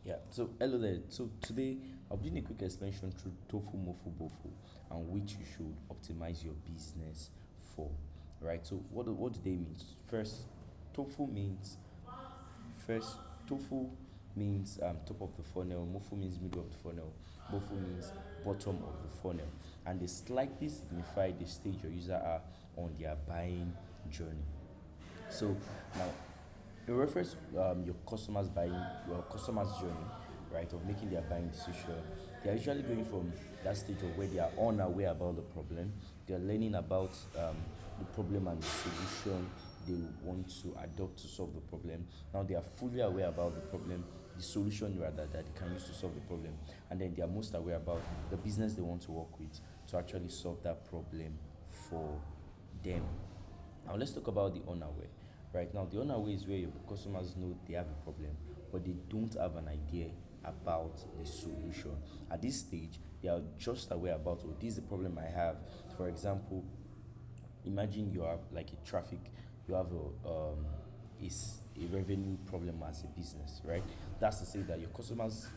Yeah, so hello there. So today I'll be doing a quick explanation through TOFU, MOFU, BOFU, and which you should optimize your business for. Right. So what do they mean? TOFU means first TOFU means top of the funnel. MOFU means middle of the funnel. BOFU means bottom of the funnel, and they slightly signify the stage your user are on their buying journey. So now, in reference your customers buying your customers journey, right, of making their buying decision, they are usually going from that stage of where they are unaware about the problem, they are learning about the problem and the solution they want to adopt to solve the problem. Now they are fully aware about the problem, the solution rather that they can use to solve the problem, and then they are most aware about the business they want to work with to actually solve that problem for them. Now let's talk about the unaware. Right now, the unaware is where your customers know they have a problem, but they don't have an idea about the solution. At this stage, they are just aware about, oh, this is the problem I have. For example, imagine you have like a traffic, you have a revenue problem as a business, right? That's to say that your customers,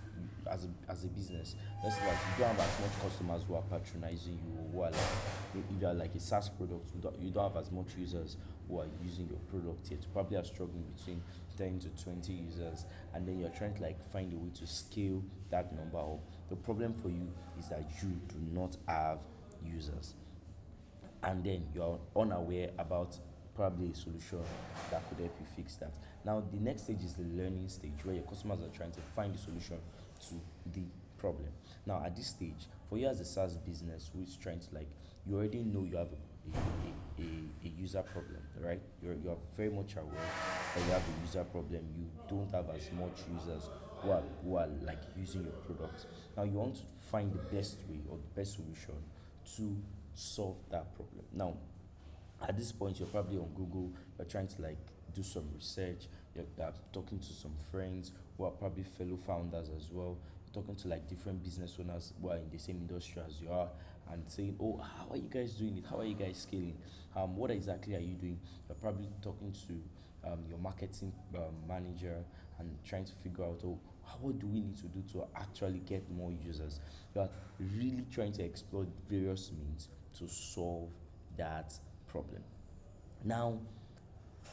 as a business, let's say like you don't have as much customers who are patronizing you, or who are like, if you are like a SaaS product, you don't have as much users who are using your product yet. You probably are struggling between 10 to 20 users, and then you're trying to like find a way to scale that number up. The problem for you is that you do not have users, and then you're unaware about probably a solution that could help you fix that. Now, the next stage is the learning stage where your customers are trying to find the solution to the problem. Now, at this stage, for you as a SaaS business who is trying to like, you already know you have a user problem, right? You're very much aware that you have a user problem. You don't have as much users who are like using your product. Now, you want to find the best way or the best solution to solve that problem. Now, at this point, you're probably on Google, you're trying to like do some research, you're talking to some friends who are probably fellow founders as well. You're talking to like different business owners who are in the same industry as you are, and saying, oh, how are you guys doing it? How are you guys scaling? What exactly are you doing? You're probably talking to your marketing manager and trying to figure out, oh, what do we need to do to actually get more users? You are really trying to explore various means to solve that problem. Now,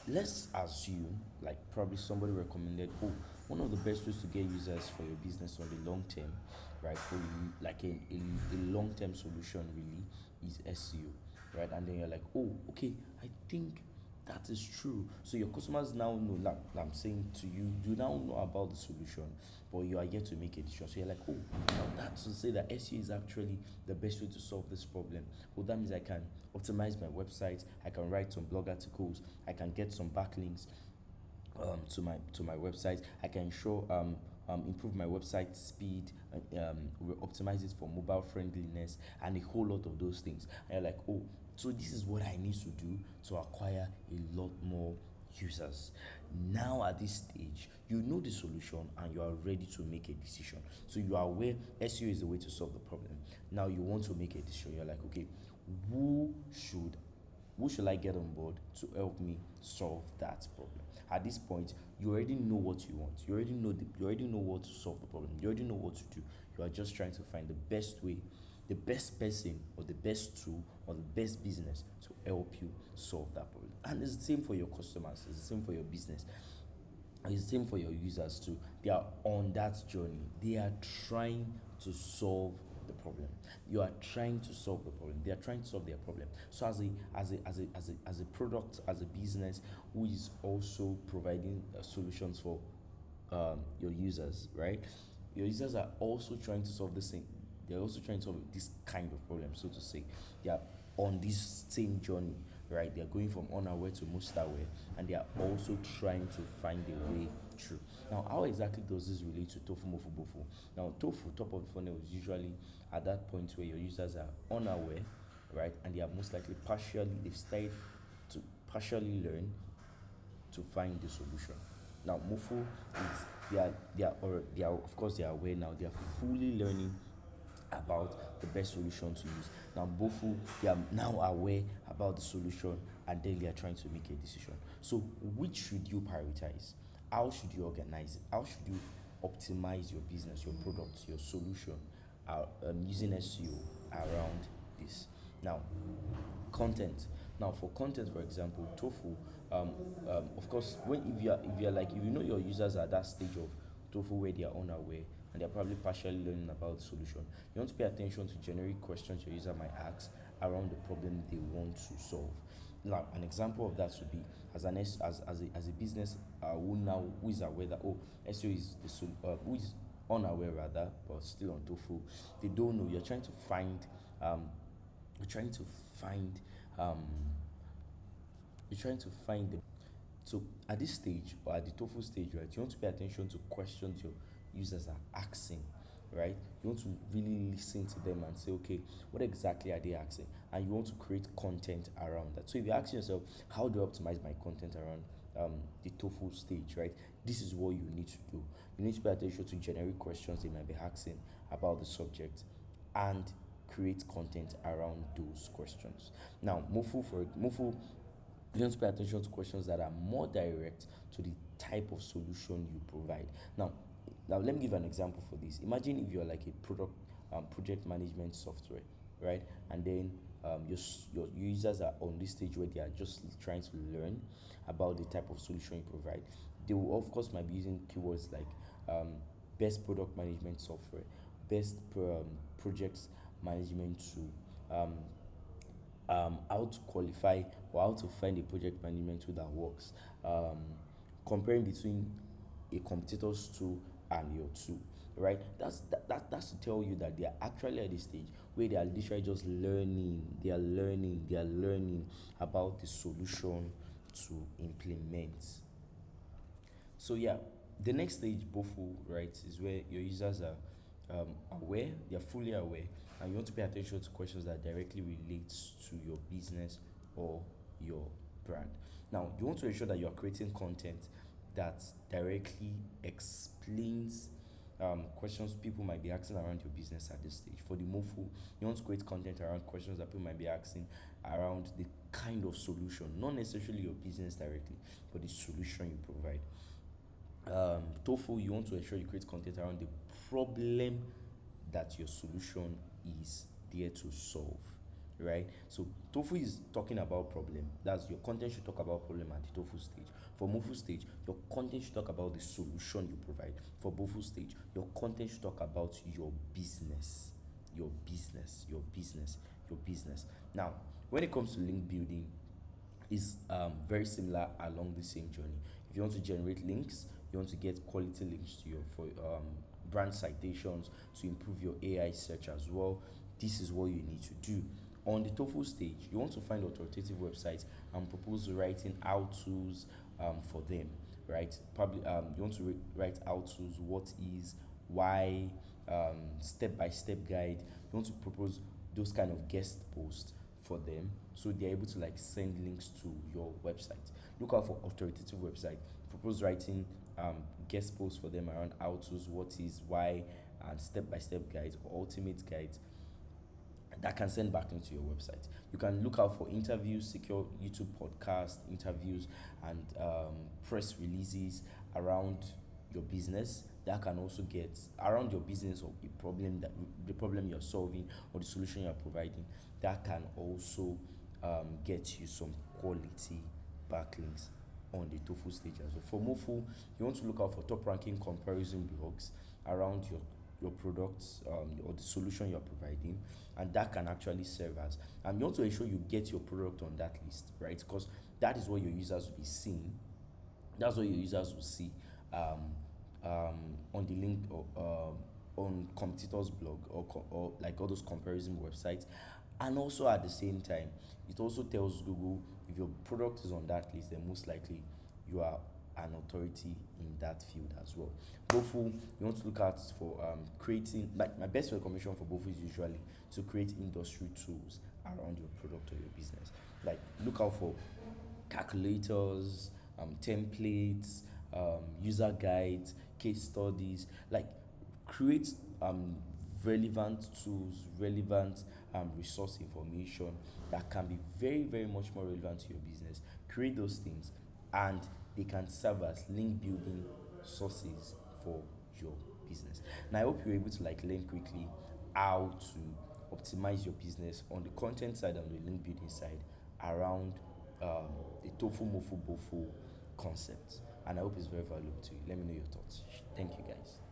let's assume like probably somebody recommended, oh, one of the best ways to get users for your business on the long term, right, for you, like a long-term solution really is SEO, right? And then you're like, oh, okay, I think that is true. So your customers now know, like I'm saying to you, you now know about the solution, but you are yet to make a decision. So you're like, oh, now that's to say that SEO is actually the best way to solve this problem. Well, that means I can optimize my website, I can write some blog articles, I can get some backlinks to my website. I can show improve my website speed, optimize it for mobile friendliness, and a whole lot of those things. And you're like, oh, so this is what I need to do to acquire a lot more users. Now at this stage, you know the solution and you are ready to make a decision. So you are aware SEO is the way to solve the problem. Now you want to make a decision. You're like, okay, who should who should I get on board to help me solve that problem? At this point, you already know what you want. You already know what to solve the problem. You already know what to do. You are just trying to find the best way, the best person, or the best tool, or the best business to help you solve that problem. And it's the same for your customers, it's the same for your business. It's the same for your users too. They are on that journey. They are trying to solve the problem. You are trying to solve the problem. They are trying to solve their problem. So as a product, as a business who is also providing solutions for your users, right? Your users are also trying to solve the same. They're also trying to solve this kind of problem, so to say. They are on this same journey, right? They are going from unaware to most aware, and they are also trying to find a way through. Now, how exactly does this relate to TOFU, MOFU, BOFU? Now, TOFU, top of the funnel, is usually at that point where your users are unaware, right? And they are most likely they've started to partially learn to find the solution. Now, MOFU is they are of course they are aware now. They are fully learning about the best solution to use. Now, BOFU, they are now aware about the solution and then they are trying to make a decision. So, which should you prioritize? How should you organize it? How should you optimize your business, your product, your solution, using SEO around this. Now, content. Now, for content, for example, TOFU. Of course, when if you know your users are at that stage of TOFU where they are unaware and they're probably partially learning about the solution, you want to pay attention to generic questions your user might ask around the problem they want to solve. Now, an example of that would be as a business who is aware that SEO is who is unaware rather, but still on TOFU. They don't know. Um, you're trying to find um, you're trying to find the so at this stage or at the TOEFL stage, right, you want to pay attention to questions your users are asking, right? You want to really listen to them and say, okay, what exactly are they asking? And you want to create content around that. So if you're asking yourself, how do I optimize my content around the TOEFL stage, right? This is what you need to do. You need to pay attention to generic questions they might be asking about the subject and create content around those questions. Now, MOFU, you want to pay attention to questions that are more direct to the type of solution you provide. Now let me give an example for this. Imagine if you're like a project management software, right? And then your users are on this stage where they are just trying to learn about the type of solution you provide. They will, of course, might be using keywords like best product management software, best projects management tool, how to qualify or how to find a project management tool that works, comparing between a competitor's tool and your tool, right? That's to tell you that they are actually at the stage where they are literally just learning. They are learning about the solution to implement. So yeah, the next stage, BOFU, right, is where your users are aware, they are fully aware, and you want to pay attention to questions that directly relate to your business or your brand. Now, you want to ensure that you are creating content that directly explains questions people might be asking around your business at this stage. For the MOFU, you want to create content around questions that people might be asking around the kind of solution, not necessarily your business directly, but the solution you provide. TOEFL, you want to ensure you create content around the problem that your solution is there to solve, right? So TOEFL is talking about problem. That's your content should talk about problem at the TOEFL stage. For MOFU stage, your content should talk about the solution you provide. For BOFU stage, your content should talk about your business, your business, your business, your business. Now, when it comes to link building, is very similar along the same journey. If you want to generate links, you want to get quality links to your for brand citations to improve your AI search as well. This is what you need to do. On the TOEFL stage, you want to find authoritative websites and propose writing how-tos for them, right? Probably you want to write how-tos, what is, why, step-by-step guide. You want to propose those kind of guest posts for them so they're able to like send links to your website. Look out for authoritative website. Propose writing guest posts for them around how to's, what is, why, and step-by-step guides or ultimate guides that can send backlinks to your website. You can look out for interviews, secure YouTube podcast interviews, and press releases around your business that can also get around your business or the problem you're solving or the solution you're providing that can also get you some quality backlinks on the TOEFL stage as well. For MOFU, you want to look out for top ranking comparison blogs around your products or the solution you're providing, and that can actually serve as and you want to ensure you get your product on that list, right? Because that is what your users will be seeing. That's what your users will see on the link or on competitors blog or like all those comparison websites. And also at the same time, it also tells Google if your product is on that list, then most likely you are an authority in that field as well. BOFU, you want to look out for creating, like my best recommendation for BOFU is usually to create industry tools around your product or your business. Like look out for calculators, templates, user guides, case studies, like create relevant tools, relevant resource information that can be very, very much more relevant to your business. Create those things and they can serve as link building sources for your business. Now I hope you're able to like learn quickly how to optimize your business on the content side and the link building side around the TOFU MOFU BOFU concept, and I hope it's very valuable to you. Let me know your thoughts. Thank you guys.